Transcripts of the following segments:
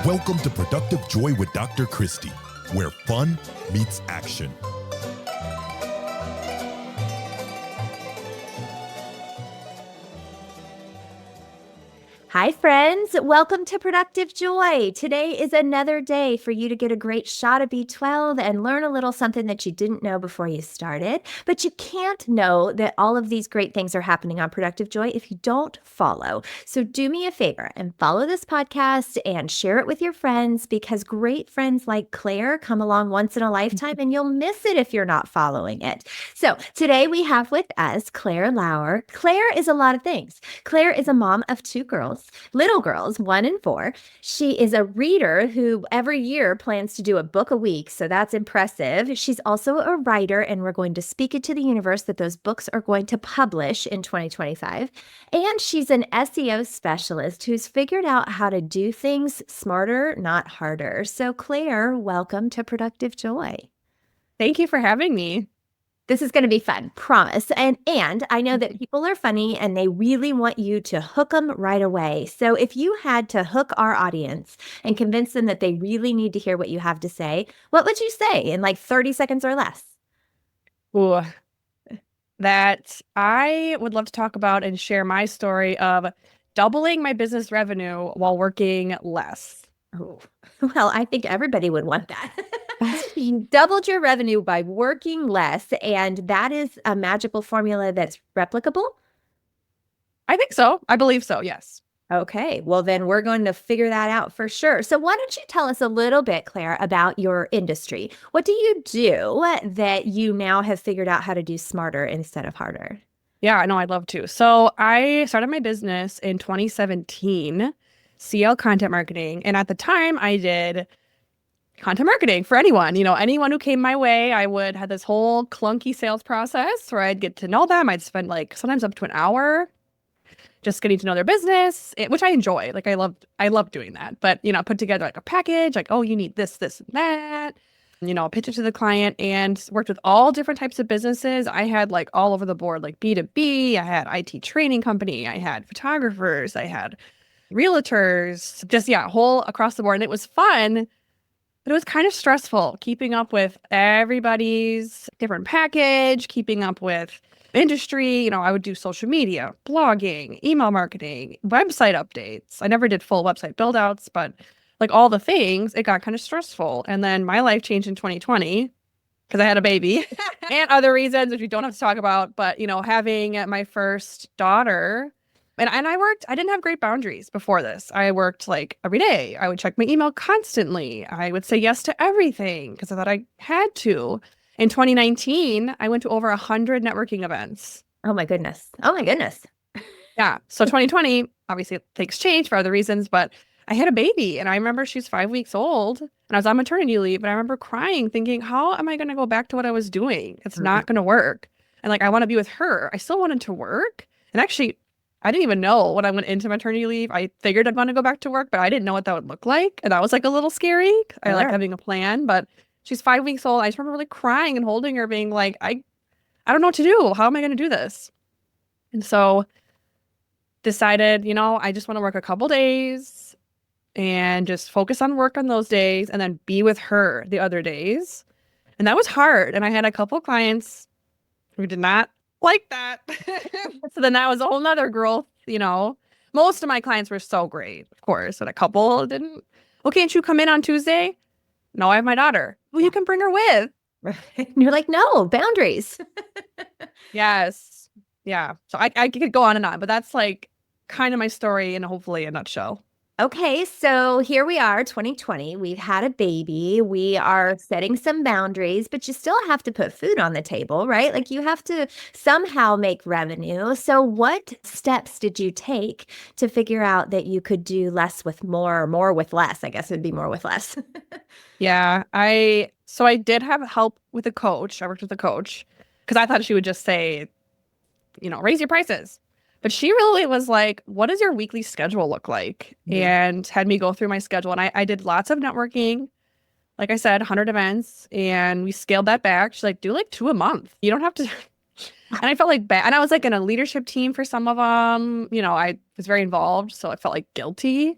Welcome to Productive Joy with Dr. Christie, where fun meets action. Hi, friends. Welcome to Productive Joy. Today is another day for you to get a great shot of B12 and learn a little something that you didn't know before you started. But you can't know that all of these great things are happening on Productive Joy if you don't follow. So do me a favor and follow this podcast and share it with your friends, because great friends like Claire come along once in a lifetime and you'll miss it if you're not following it. So today we have with us Claire Lauer. Claire is a lot of things. Claire is a mom of two little girls, 1 and 4. She is a reader who every year plans to do a book a week, so that's impressive. She's also a writer, and we're going to speak it to the universe that those books are going to publish in 2025. And she's an SEO specialist who's figured out how to do things smarter, not harder. So Claire, welcome to Productive Joy. Thank you for having me. This is going to be fun, promise. And I know that people are funny and they really want you to hook them right away. So if you had to hook our audience and convince them that they really need to hear what you have to say, what would you say in like 30 seconds or less? Ooh, that I would love to talk about and share my story of doubling my business revenue while working less. Oh, well, I think everybody would want that. You doubled your revenue by working less, and that is a magical formula that's replicable? I think so. I believe so, yes. Okay, well, then we're going to figure that out for sure. So why don't you tell us a little bit, Claire, about your industry? What do you do that you now have figured out how to do smarter instead of harder? Yeah, I know, I'd love to. So I started my business in 2017, CL Content Marketing. And at the time, I did content marketing for anyone, anyone who came my way. I would have this whole clunky sales process where I'd get to know them. I'd spend like sometimes up to an hour just getting to know their business, which I enjoy. Like I love doing that. But, put together like a package, like, oh, you need this, this, and that, pitch it to the client, and worked with all different types of businesses. I had like all over the board, like B2B, I had IT training company, I had photographers, I had realtors, just, whole across the board. And it was fun. But it was kind of stressful keeping up with everybody's different package, keeping up with industry. I would do social media, blogging, email marketing, website updates. I never did full website build outs, but like all the things, it got kind of stressful. And then my life changed in 2020 because I had a baby and other reasons, which we don't have to talk about. But, having my first daughter, and I didn't have great boundaries before this. I worked like every day. I would check my email constantly. I would say yes to everything because I thought I had to. In 2019, I went to over 100 networking events. Oh my goodness. Oh my goodness. Yeah. So 2020, obviously things changed for other reasons, but I had a baby and I remember she's 5 weeks old and I was on maternity leave, and I remember crying thinking, how am I going to go back to what I was doing? It's not going to work. And like, I want to be with her. I still wanted to work. And actually, I didn't even know when I went into maternity leave. I figured I'd want to go back to work, but I didn't know what that would look like. And that was like a little scary. I like having a plan, but she's 5 weeks old. I just remember really crying and holding her being like, I don't know what to do. How am I going to do this? And so decided, I just want to work a couple days and just focus on work on those days and then be with her the other days. And that was hard. And I had a couple clients who did not like that. So then that was a whole nother growth, Most of my clients were so great, of course, but a couple didn't. Well, can't you come in on Tuesday? No, I have my daughter. Well, you can bring her with. And you're like, no, boundaries. Yes. Yeah. So I could go on and on, but that's like kind of my story in hopefully a nutshell. Okay, so here we are, 2020. We've had a baby. We are setting some boundaries, but you still have to put food on the table, right? Like you have to somehow make revenue. So what steps did you take to figure out that you could do less with more or more with less? I guess it'd be more with less. Yeah, I did have help with a coach. I worked with a coach because I thought she would just say, raise your prices. But she really was like, what does your weekly schedule look like? And had me go through my schedule. And I did lots of networking. Like I said, 100 events. And we scaled that back. She's like, do like 2 a month. You don't have to. And I felt like bad. And I was like in a leadership team for some of them. I was very involved. So I felt like guilty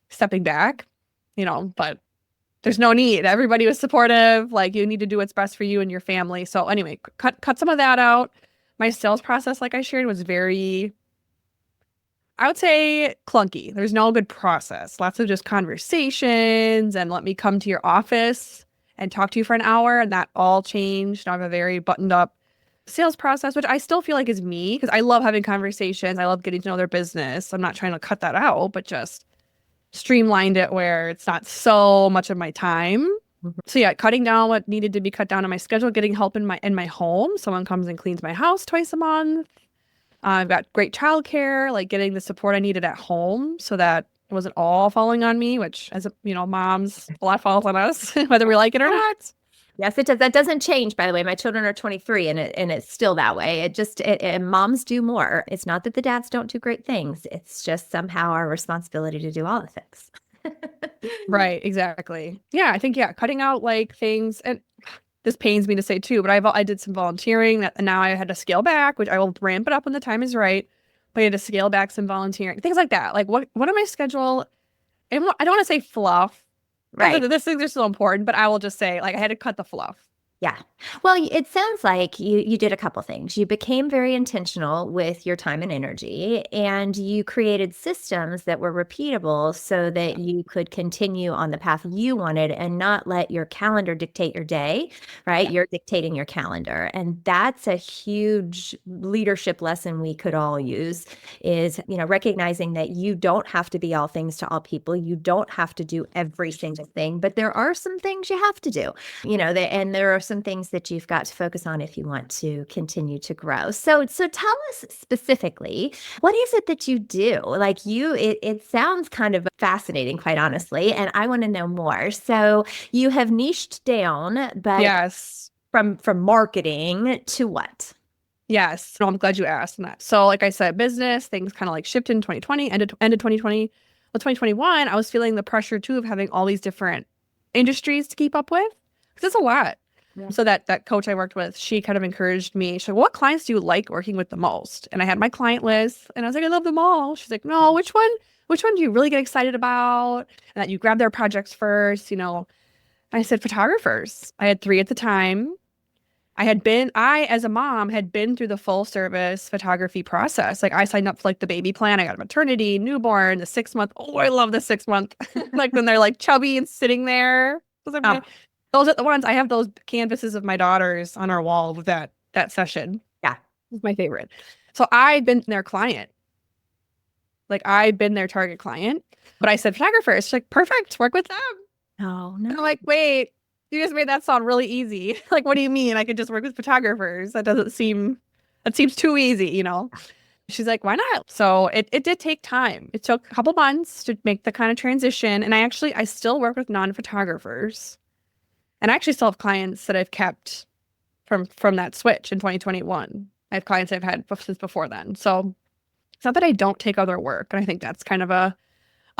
stepping back. but there's no need. Everybody was supportive. Like, you need to do what's best for you and your family. So anyway, cut some of that out. My sales process, like I shared, was very, I would say, clunky. There's no good process. Lots of just conversations and let me come to your office and talk to you for an hour. And that all changed. I have a very buttoned up sales process, which I still feel like is me because I love having conversations. I love getting to know their business. I'm not trying to cut that out, but just streamlined it where it's not so much of my time. So yeah, cutting down what needed to be cut down on my schedule, getting help in my home. Someone comes and cleans my house twice a month. I've got great childcare, like getting the support I needed at home so that it wasn't all falling on me, which as moms, a lot falls on us, whether we like it or not. Yes, it does. That doesn't change, by the way. My children are 23 and it's still that way. And moms do more. It's not that the dads don't do great things. It's just somehow our responsibility to do all the things. Right, exactly. Yeah, I think, cutting out like things, and this pains me to say too, but I did some volunteering and now I had to scale back, which I will ramp it up when the time is right. But I had to scale back some volunteering, things like that. Like what on my schedule, and I don't want to say fluff. Right. These things are still important, but I will just say, like, I had to cut the fluff. Yeah. Well, it sounds like you did a couple things. You became very intentional with your time and energy, and you created systems that were repeatable so that you could continue on the path you wanted and not let your calendar dictate your day, right? You're dictating your calendar. And that's a huge leadership lesson we could all use is, recognizing that you don't have to be all things to all people. You don't have to do every single thing, but there are some things you have to do, and there are some things that you've got to focus on if you want to continue to grow. So tell us specifically, what is it that you do? Like it sounds kind of fascinating, quite honestly, and I want to know more. So you have niched down, but yes, from marketing to what? Yes. No, I'm glad you asked that. So like I said, business, things kind of like shifted in 2020, ended 2020. Well, 2021, I was feeling the pressure too of having all these different industries to keep up with because it's a lot. Yeah. So that coach I worked with, she kind of encouraged me. She's like, what clients do you like working with the most? And I had my client list and I was like, I love them all. She's like, no, which one do you really get excited about? And that you grab their projects first, I said photographers. I had 3 at the time. I, as a mom, had been through the full service photography process. Like I signed up for like the baby plan. I got a maternity, newborn, the 6-month. Oh, I love the 6-month. Like when they're like chubby and sitting there. Those are the ones. I have those canvases of my daughters on our wall with that session. Yeah, it's my favorite. So I've been their client. Like I've been their target client. But I said photographers. She's like, perfect, work with them. Oh, no. And I'm like, wait, you just made that sound really easy. Like, what do you mean I could just work with photographers? That seems too easy, She's like, why not? So it did take time. It took a couple months to make the kind of transition. And I still work with non-photographers. And I actually still have clients that I've kept from that switch in 2021. I have clients I've had since before then. So it's not that I don't take other work. And I think that's kind of a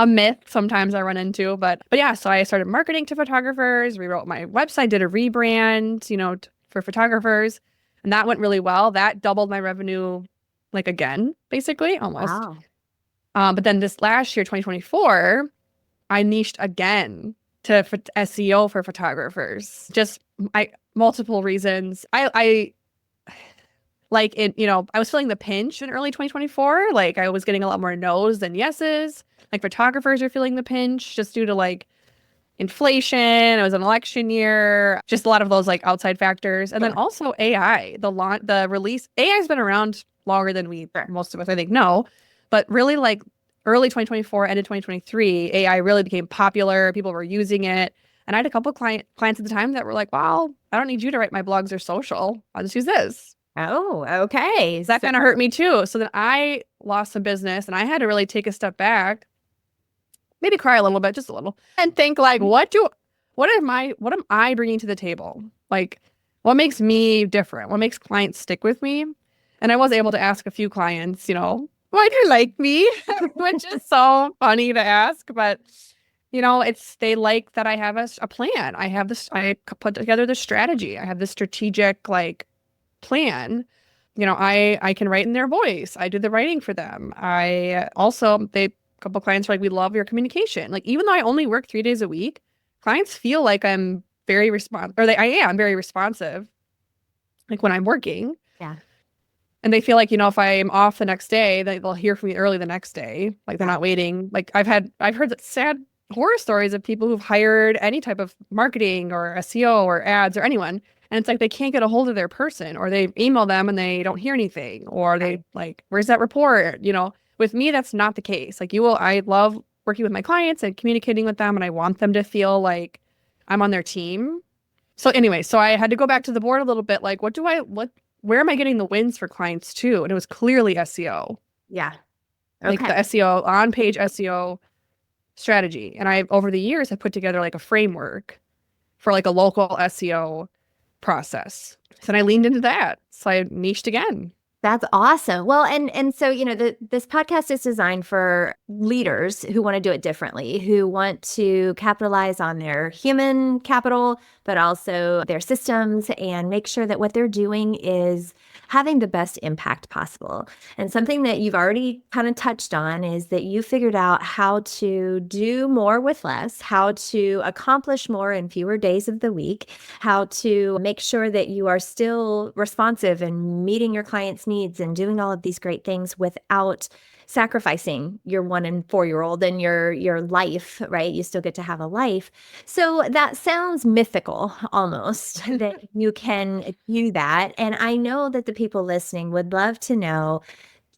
myth sometimes I run into. But yeah, so I started marketing to photographers, rewrote my website, did a rebrand, for photographers. And that went really well. That doubled my revenue like again, basically, almost. Wow. But then this last year, 2024, I niched again to SEO for photographers. Just multiple reasons. I like it, I was feeling the pinch in early 2024. Like I was getting a lot more no's than yeses. Like photographers are feeling the pinch just due to like inflation. It was an election year, just a lot of those like outside factors. And then also AI, the release. AI has been around longer than most of us, I think, know. But really like early 2024, end of 2023, AI really became popular. People were using it. And I had a couple clients at the time that were like, wow, I don't need you to write my blogs or social. I'll just use this. Oh, okay. That kind of hurt me too. So then I lost some business and I had to really take a step back, maybe cry a little bit, just a little, and think like, what am I bringing to the table? Like, what makes me different? What makes clients stick with me? And I was able to ask a few clients, why do you like me? Which is so funny to ask, but they like that I have a plan. I put together the strategy. I have this strategic like plan. I can write in their voice. I do the writing for them. They couple clients are like, we love your communication. Like, even though I only work 3 days a week, clients feel like I'm very I am very responsive, like when I'm working. Yeah. And they feel like, if I'm off the next day, they'll hear from me early the next day. Like they're not waiting. Like I've heard sad horror stories of people who've hired any type of marketing or SEO or ads or anyone. And it's like they can't get a hold of their person, or they email them and they don't hear anything, or they like, where's that report? With me, that's not the case. Like I love working with my clients and communicating with them, and I want them to feel like I'm on their team. So anyway, so I had to go back to the board a little bit. Like, where am I getting the wins for clients too? And it was clearly SEO. Yeah. Okay. Like the SEO, on-page SEO strategy. And over the years, I put together like a framework for like a local SEO process. So then I leaned into that. So I niched again. That's awesome. Well, and so, this podcast is designed for leaders who want to do it differently, who want to capitalize on their human capital, but also their systems, and make sure that what they're doing is having the best impact possible. And something that you've already kind of touched on is that you figured out how to do more with less, how to accomplish more in fewer days of the week, how to make sure that you are still responsive and meeting your clients' needs and doing all of these great things without sacrificing your 1 and 4-year-old and your life, right? You still get to have a life. So that sounds mythical almost that you can do that. And I know that the people listening would love to know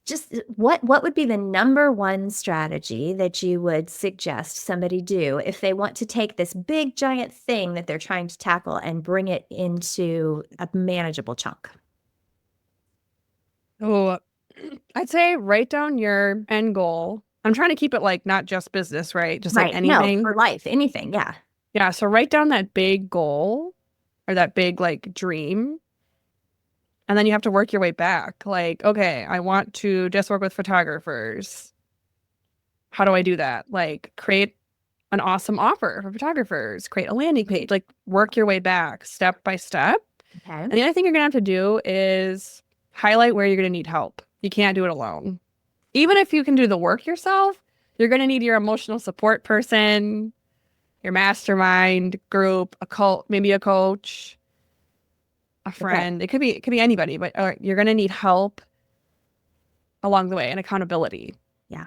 just what would be the number one strategy that you would suggest somebody do if they want to take this big giant thing that they're trying to tackle and bring it into a manageable chunk? Oh, I'd say write down your end goal. I'm trying to keep it like not just business, right? Just like anything. No, for life, anything. Yeah. Yeah. So write down that big goal or that big like dream. And then you have to work your way back. Like, okay, I want to just work with photographers. How do I do that? Like, create an awesome offer for photographers, create a landing page, like work your way back step by step. Okay. And the other thing you're going to have to do is highlight where you're going to need help. You can't do it alone. Even if you can do the work yourself, you're going to need your emotional support person, your mastermind group, maybe a coach, a friend. Okay. It could be anybody, but you're going to need help along the way and accountability. Yeah.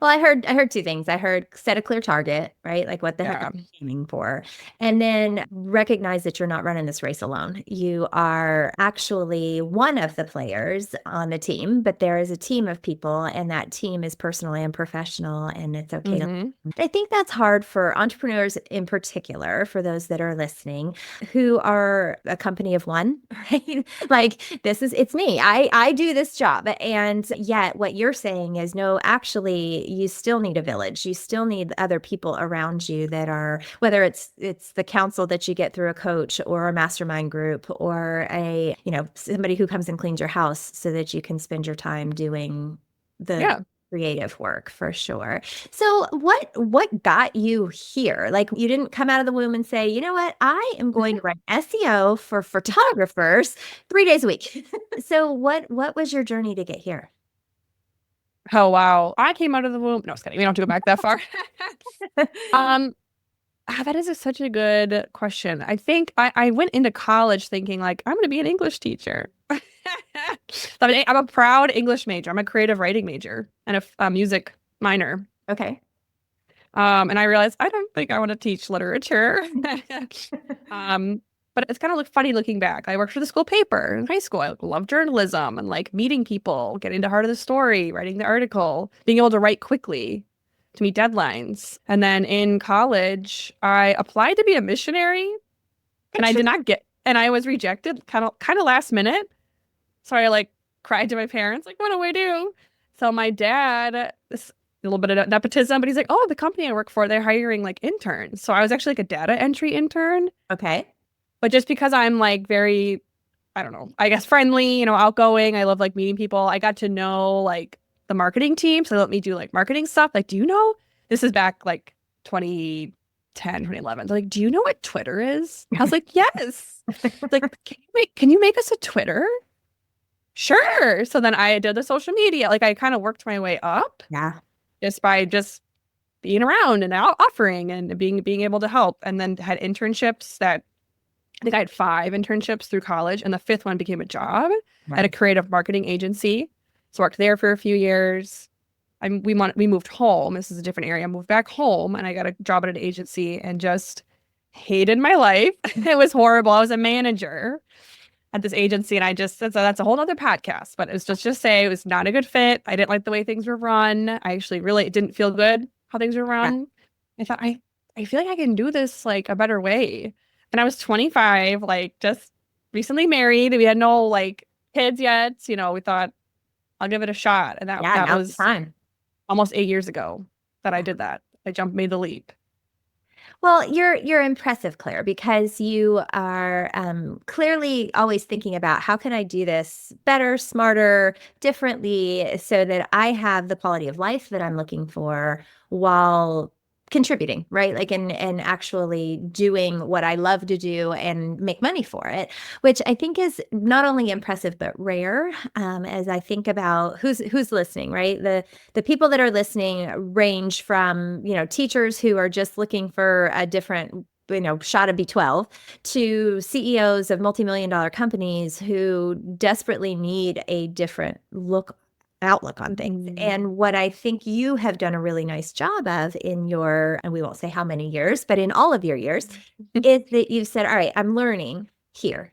Well, I heard two things. I heard set a clear target, right? Like what the heck are you aiming for? And then recognize that you're not running this race alone. You are actually one of the players on the team, but there is a team of people, and that team is personal and professional, and it's okay to. I think that's hard for entrepreneurs in particular, for those that are listening, who are a company of one, right? Like it's me. I do this job. And yet what you're saying is, no, actually, you still need a village. You still need other people around you that are, whether it's the counsel that you get through a coach or a mastermind group or somebody who comes and cleans your house so that you can spend your time doing the creative work, for sure. So what got you here? Like, you didn't come out of the womb and say, you know what, I am going to write SEO for photographers 3 days a week. So what was your journey to get here? Oh, wow. I came out of the womb. No, just kidding. We don't have to go back that far. That is such a good question. I think I went into college thinking like, I'm going to be an English teacher. I'm a proud English major. I'm a creative writing major and a music minor. Okay. And I realized I don't think I want to teach literature. But it's kind of funny looking back. I worked for the school paper in high school. I love journalism and like meeting people, getting to the heart of the story, writing the article, being able to write quickly to meet deadlines. And then in college, I applied to be a missionary, and I did not and I was rejected kind of last minute. So I like cried to my parents, like, what do I do? So my dad, this a little bit of nepotism, but he's like, oh, the company I work for, they're hiring like interns. So I was actually like a data entry intern. Okay. But just because I'm like very, I don't know, I guess friendly, outgoing, I love like meeting people. I got to know like the marketing team. So they let me do like marketing stuff. Like, do you know, this is back like 2010, 2011. They're like, do you know what Twitter is? I was like, yes. Like, can you make us a Twitter? Sure. So then I did the social media. Like, I kind of worked my way up. Yeah. just by just being around and offering and being able to help. And then had internships that I think I had 5 internships through college, and the 5th one became a job at a creative marketing agency. So worked there for a few years. We moved home. This is a different area. I moved back home and I got a job at an agency and just hated my life. It was horrible. I was a manager at this agency, and that's a whole other podcast, but it's just say it was not a good fit. I didn't like the way things were run. I actually it didn't feel good how things were run. I thought I feel like I can do this like a better way. And I was 25, like just recently married. We had no like kids yet. You know, we thought I'll give it a shot. And that was time. Almost 8 years ago that I did that. Made the leap. Well, you're impressive, Claire, because you are clearly always thinking about how can I do this better, smarter, differently, so that I have the quality of life that I'm looking for while contributing, right? Like, and actually doing what I love to do and make money for it, which I think is not only impressive, but rare. As I think about who's listening, right? The people that are listening range from, teachers who are just looking for a different shot of B12 to CEOs of multi-million-dollar companies who desperately need a different outlook on things. And what I think you have done a really nice job of in your, and we won't say how many years, but in all of your years, is that you've said, all right, I'm learning here.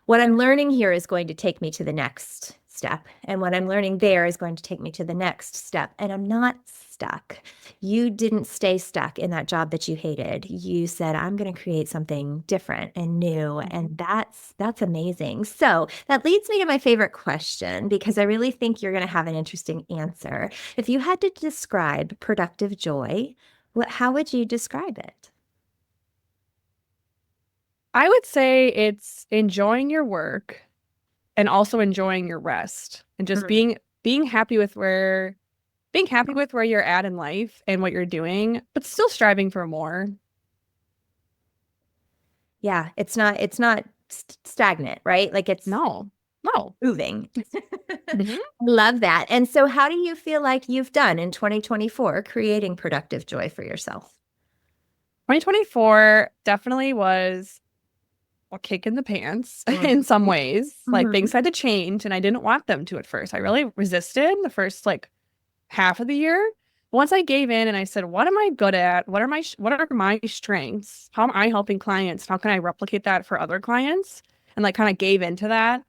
What I'm learning here is going to take me to the next step. And what I'm learning there is going to take me to the next step. And I'm not stuck. You didn't stay stuck in that job that you hated. You said, I'm going to create something different and new. And that's amazing. So that leads me to my favorite question, because I really think you're going to have an interesting answer. If you had to describe productive joy, how would you describe it? I would say it's enjoying your work and also enjoying your rest, and just being happy with where you're at in life and what you're doing, but still striving for more. Yeah, it's not stagnant, right? Like it's no moving. I love that. And so how do you feel like you've done in 2024 creating productive joy for yourself? 2024 definitely was a kick in the pants in some ways. Like things had to change, and I didn't want them to at first. I really resisted the first like half of the year. Once I gave in and I said, what am I good at? What are my strengths? How am I helping clients? How can I replicate that for other clients? And like kind of gave into that.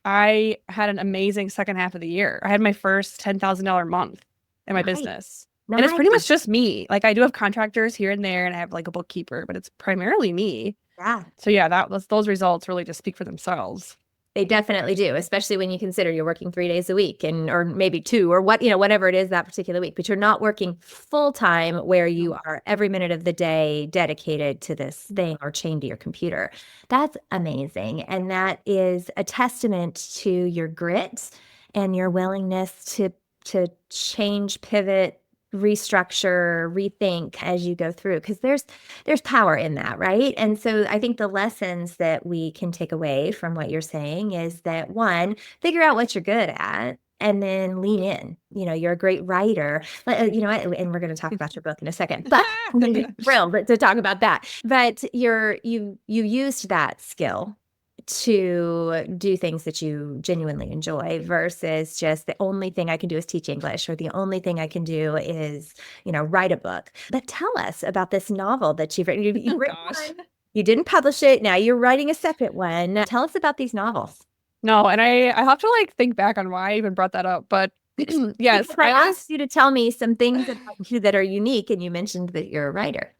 I had an amazing second half of the year. I had my first $10,000 month in my business. And it's pretty much just me. Like I do have contractors here and there, and I have like a bookkeeper, but it's primarily me. Yeah. So yeah, those results really just speak for themselves. They definitely do, especially when you consider you're working 3 days a week or maybe 2 or whatever it is that particular week, but you're not working full time where you are every minute of the day dedicated to this thing or chained to your computer. That's amazing. And that is a testament to your grit and your willingness to change, pivot, restructure, rethink as you go through, because there's power in that, right? And so I think the lessons that we can take away from what you're saying is that, one, figure out what you're good at and then lean in. You're a great writer, and we're going to talk about your book in a second, but I'm going to be thrilled to talk about that. But you used that skill to do things that you genuinely enjoy versus just the only thing I can do is teach English, or the only thing I can do is, write a book. But tell us about this novel that you've written. You've written one, you didn't publish it. Now you're writing a second one. Tell us about these novels. No, and I have to like think back on why I even brought that up. But yes, I asked you to tell me some things about you that are unique, and you mentioned that you're a writer.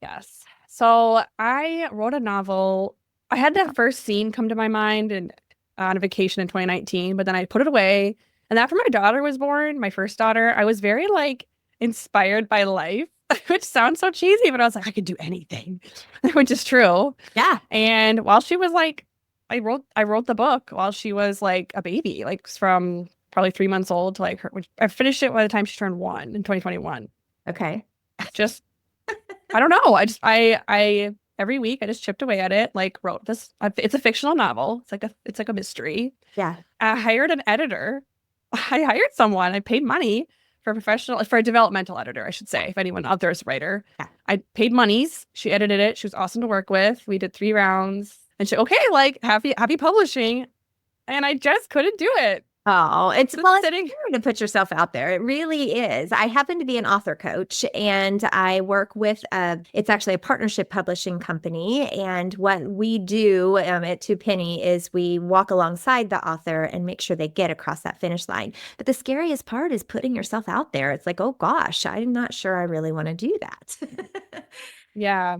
Yes. So I wrote a novel. I had that first scene come to my mind on a vacation in 2019, but then I put it away. And after my daughter was born, my first daughter, I was very like inspired by life, which sounds so cheesy, but I was like, I could do anything, which is true. Yeah. And while she was like, I wrote the book while she was like a baby, like from probably 3 months old to like her, which I finished it by the time she turned 1 in 2021. Okay. Just, I don't know. I every week I just chipped away at it, like wrote this. It's a fictional novel. It's like a mystery. Yeah. I hired an editor. I hired someone. I paid money for a developmental editor, I should say, if anyone out there is a writer. Yeah. I paid monies. She edited it. She was awesome to work with. We did 3 rounds. And she, okay, like happy publishing. And I just couldn't do it. Oh, it's Just well, it's sitting. important to put yourself out there. It really is. I happen to be an author coach, and I work with it's actually a partnership publishing company. And what we do at Two Penny is we walk alongside the author and make sure they get across that finish line. But the scariest part is putting yourself out there. It's like, oh gosh, I'm not sure I really want to do that. Yeah.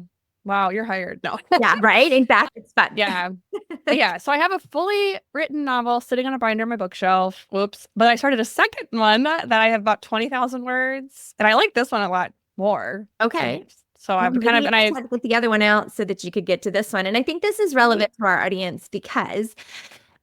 Wow, you're hired. No. Yeah, right. Exactly. It's fun. Yeah. Yeah. So I have a fully written novel sitting on a binder on my bookshelf. Whoops. But I started a second one that I have about 20,000 words. And I like this one a lot more. Okay. So I'm kind of, and I put the other one out so that you could get to this one. And I think this is relevant to our audience because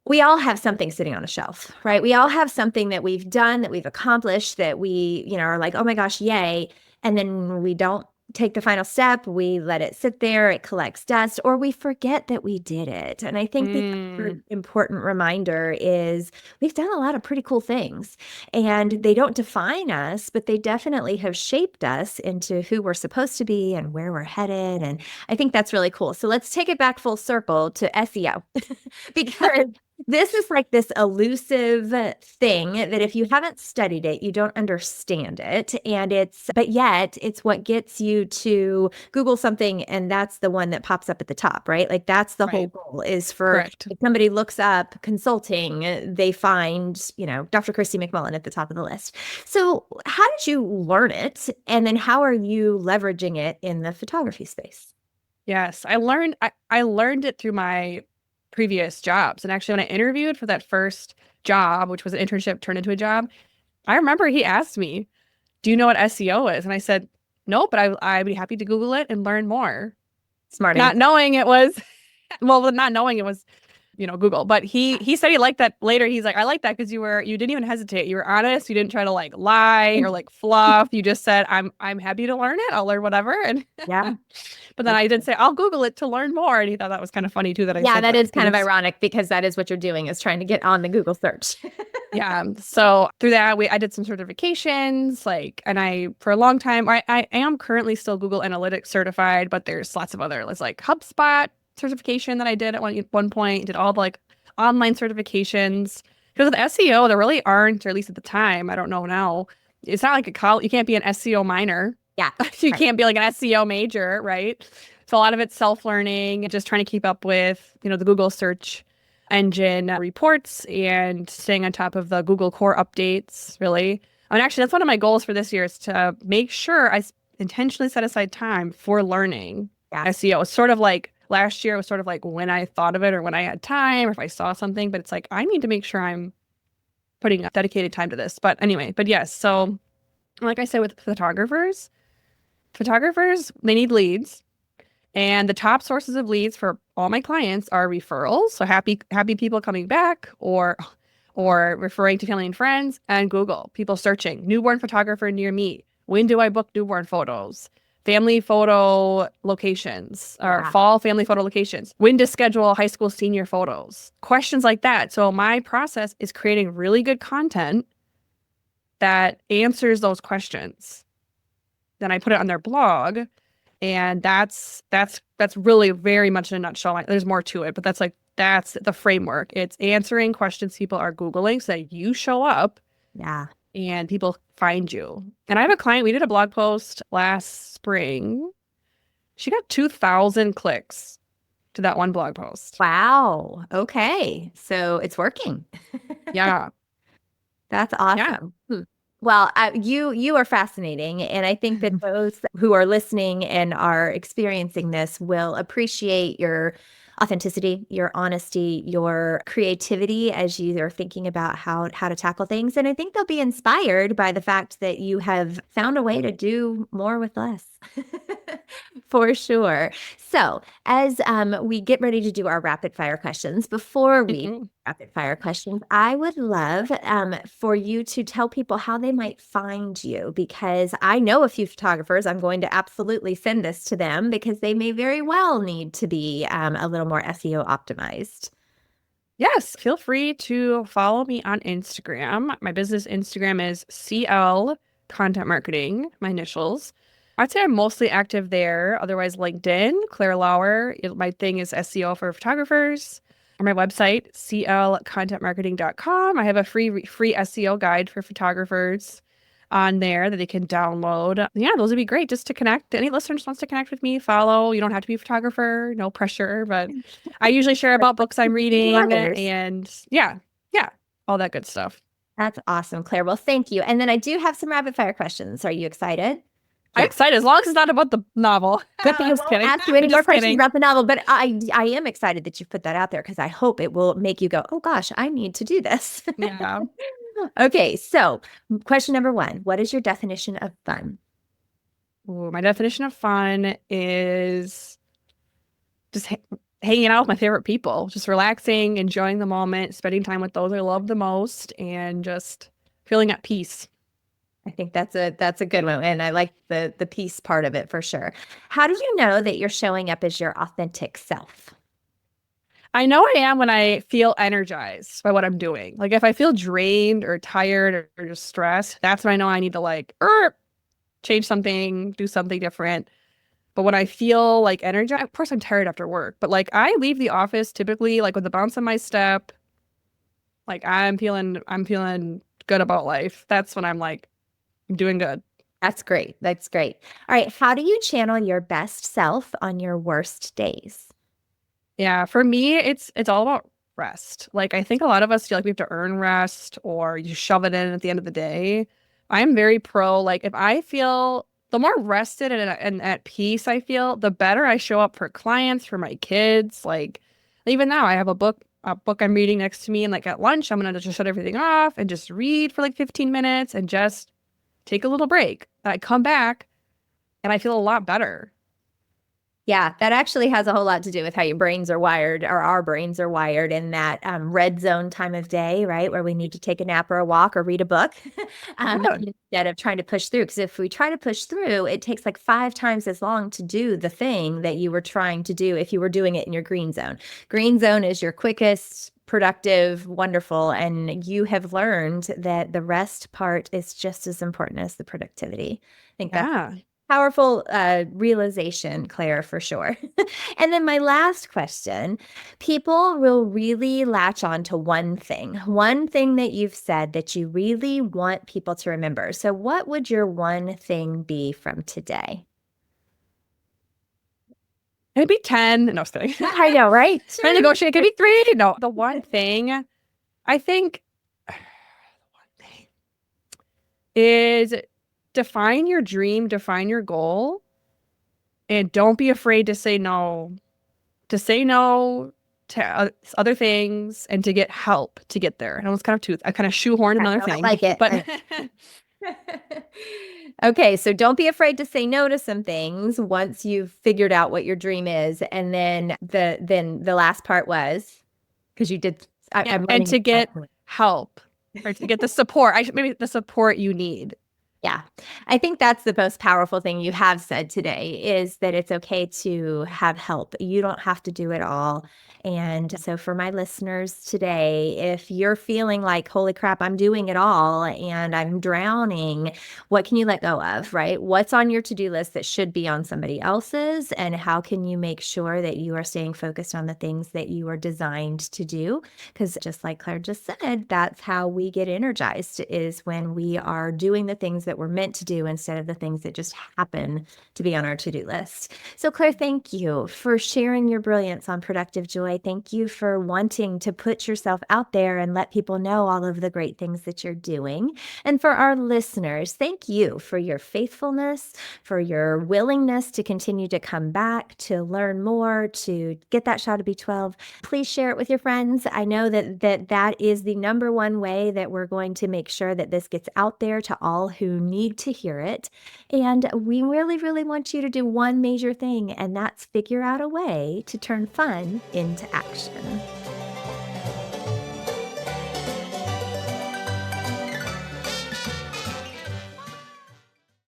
we all have something sitting on a shelf, right? We all have something that we've done, that we've accomplished, that we, are like, oh my gosh, yay. And then we don't take the final step. We let it sit there. It collects dust, or we forget that we did it. And I think the important reminder is we've done a lot of pretty cool things, and they don't define us, but they definitely have shaped us into who we're supposed to be and where we're headed. And I think that's really cool. So let's take it back full circle to SEO because this is like this elusive thing that if you haven't studied it, you don't understand it. And but yet it's what gets you to Google something, and that's the one that pops up at the top, right? Like that's the whole goal is for Correct. if somebody looks up consulting, they find, Dr. Christie McMullen at the top of the list. So how did you learn it? And then how are you leveraging it in the photography space? Yes, I learned it through my previous jobs. And actually, when I interviewed for that first job, which was an internship turned into a job, I remember he asked me, do you know what SEO is? And I said, no, but I'd be happy to Google it and learn more. Smart. Not knowing it was, not knowing it was, Google. But he said he liked that later. He's like, I like that because you didn't even hesitate. You were honest. You didn't try to like lie or like fluff. You just said, I'm happy to learn it. I'll learn whatever. And yeah. But then I did say, I'll Google it to learn more. And he thought that was kind of funny too that I said that is kind of ironic because that is what you're doing is trying to get on the Google search. Yeah. So through that, I did some certifications, and I, for a long time, I am currently still Google Analytics certified, but there's lots of other, like HubSpot certification that I did at one point, did all the online certifications. Because with SEO, there really aren't, or at least at the time, I don't know now, it's not like a college, you can't be an SEO minor. Yeah. You can't be like an SEO major, right? So a lot of it's self-learning, just trying to keep up with, the Google search engine reports and staying on top of the Google core updates, really. And actually, that's one of my goals for this year is to make sure I intentionally set aside time for learning SEO. It's sort of like last year, it was sort of like when I thought of it or when I had time or if I saw something, but it's like, I need to make sure I'm putting dedicated time to this. But anyway, yes. So like I said, with photographers, they need leads. And the top sources of leads for all my clients are referrals. So happy people coming back or referring to family and friends, and Google, people searching newborn photographer near me. When do I book newborn photos? Family photo locations or fall family photo locations. When to schedule high school senior photos. Questions like that. So my process is creating really good content that answers those questions. Then I put it on their blog. And that's really very much in a nutshell. There's more to it, but that's the framework. It's answering questions people are Googling so that you show up. Yeah. And people find you. And I have a client, we did a blog post last spring. She got 2,000 clicks to that one blog post. Wow. Okay. So it's working. Yeah. That's awesome. Yeah. Well, you are fascinating. And I think that those who are listening and are experiencing this will appreciate your authenticity, your honesty, your creativity as you are thinking about how to tackle things. And I think they'll be inspired by the fact that you have found a way to do more with less. For sure. So as we get ready to do our rapid fire questions, before we rapid fire questions, I would love for you to tell people how they might find you, because I know a few photographers. I'm going to absolutely send this to them because they may very well need to be a little more SEO optimized. Yes, feel free to follow me on Instagram. My business Instagram is CL Content Marketing, my initials. I'd say I'm mostly active there. Otherwise, LinkedIn, Claire Lauer. My thing is SEO for photographers. On my website, clcontentmarketing.com. I have a free SEO guide for photographers on there that they can download. Yeah, those would be great just to connect. Any listeners wants to connect with me, follow. You don't have to be a photographer, no pressure, but I usually share about books I'm reading and yeah, all that good stuff. That's awesome, Claire. Well, thank you. And then I do have some rapid fire questions. Are you excited? I'm excited as long as it's not about the novel. I won't ask you any more questions about the novel, but I am excited that you put that out there because I hope it will make you go, oh gosh, I need to do this. Yeah. Okay, so question number 1, what is your definition of fun? Ooh, my definition of fun is just hanging out with my favorite people, just relaxing, enjoying the moment, spending time with those I love the most, and just feeling at peace. I think that's a good one. And I like the peace part of it for sure. How do you know that you're showing up as your authentic self? I know I am when I feel energized by what I'm doing. Like if I feel drained or tired or just stressed, that's when I know I need to change something, do something different. But when I feel like energized, of course I'm tired after work, but like I leave the office typically like with a bounce in my step. Like I'm feeling good about life. That's when I'm like, I'm doing good. That's great. That's great. All right. How do you channel your best self on your worst days? Yeah, for me, it's all about rest. Like I think a lot of us feel like we have to earn rest or you shove it in at the end of the day. I'm very pro, like if I feel the more rested and at peace I feel, the better I show up for clients, for my kids. Like even now I have a book I'm reading next to me, and like at lunch, I'm gonna just shut everything off and just read for like 15 minutes and just take a little break. I come back and I feel a lot better. Yeah, that actually has a whole lot to do with how your brains are wired, or our brains are wired in that red zone time of day, right? Where we need to take a nap or a walk or read a book instead of trying to push through. Because if we try to push through, it takes like 5 times as long to do the thing that you were trying to do if you were doing it in your green zone. Green zone is your quickest, productive, wonderful, and you have learned that the rest part is just as important as the productivity. I think that's powerful realization, Claire, for sure. And then my last question, people will really latch on to one thing that you've said that you really want people to remember. So what would your one thing be from today? It'd be 10. No, I was kidding. I know, right? Trying to negotiate. It could be 3. No, the one thing I think is define your dream, define your goal, and don't be afraid to say no. To say no to other things and to get help to get there. And I was kind of shoehorned another thing. I like it. But okay, so don't be afraid to say no to some things once you've figured out what your dream is. And then the last part was, because you did, and to get help or to get the support. Maybe the support you need. Yeah, I think that's the most powerful thing you have said today, is that it's okay to have help. You don't have to do it all. And so for my listeners today, if you're feeling like, holy crap, I'm doing it all and I'm drowning, what can you let go of, right? What's on your to-do list that should be on somebody else's? And how can you make sure that you are staying focused on the things that you are designed to do? Because just like Claire just said, that's how we get energized, is when we are doing the things that we're meant to do instead of the things that just happen to be on our to-do list. So Claire, thank you for sharing your brilliance on Productive Joy. Thank you for wanting to put yourself out there and let people know all of the great things that you're doing. And for our listeners, thank you for your faithfulness, for your willingness to continue to come back, to learn more, to get that shot of B12. Please share it with your friends. I know that is the number one way that we're going to make sure that this gets out there to all who need to hear it. And we really, really want you to do one major thing, and that's figure out a way to turn fun into action.